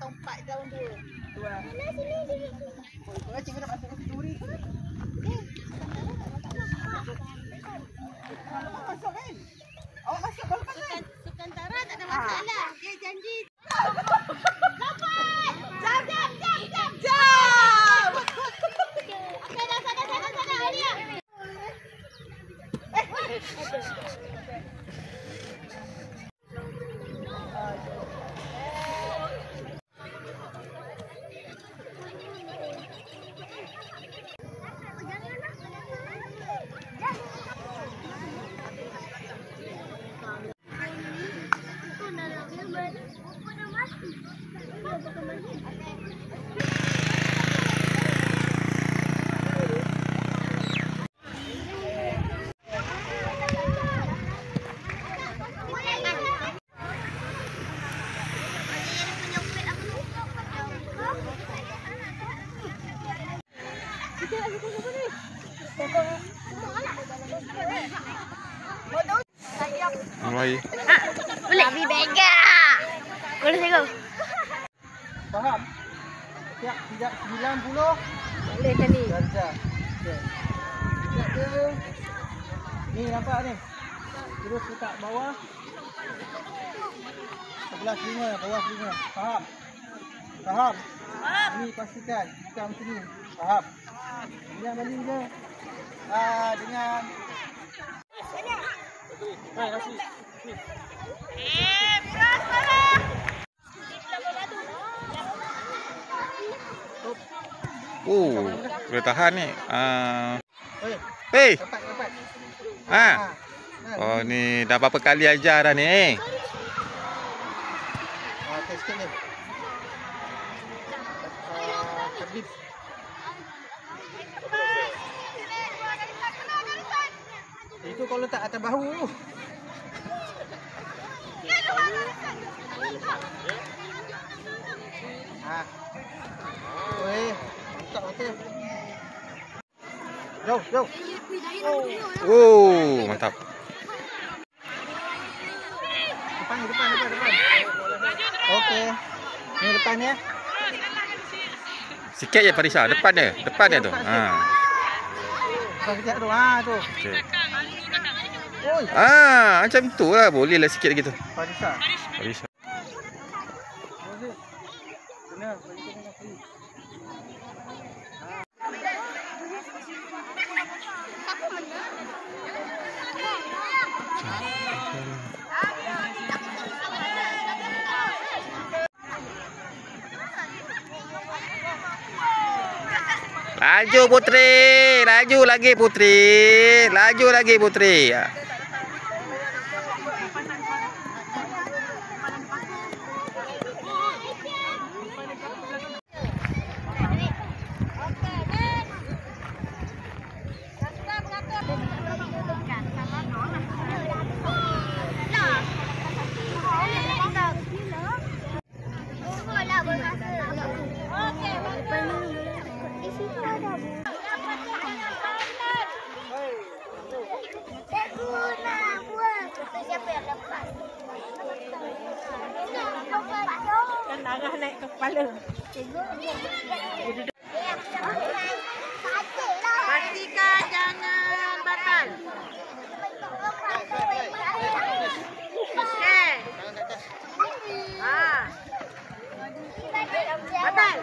4 daun 2. Tu lah. Sini. Oh, itu lah cikgu nak masuk ke duri tu. Masuk kan? Awak masuk baru makan. Sukantara tak ada masalah. Dia janji. Jam. Okey dah sana Alia. Mulai. Boleh. Abi bega. Boleh cikgu. Faham? Siap 90. Boleh kan ni. Darjah. Okey. Sekejap je. Ni nampak ni. Terus letak bawah. Sebelah telinga, bawah telinga. Faham? Faham? Ni pastikan. Bukan macam ni. Faham? Dengan balik je. Dengan... Hai, kasih. Beras mana? Oh, boleh tahan ni. Hei. Hey. Dapat. Ha. Oh, ni dah berapa kali ajar dah ni. Okey, sikit ni. Habis. Itu kalau letak atas bahu. Oi, mantap betul. Jauh. Oh, mantap. Depan. Okey. Ni depan ya. Sikit je Farisa, depan dia tu. Ha. Kejap tu. Tu. Okey. Oi, Macam tu lah, boleh lah sikit lagi tu. Farisa. Farisa. Kena bagi kena free. Laju Putri, laju lagi Putri. Kan darah naik ke kepala. Pastikan jangan batal. Okey. Batal.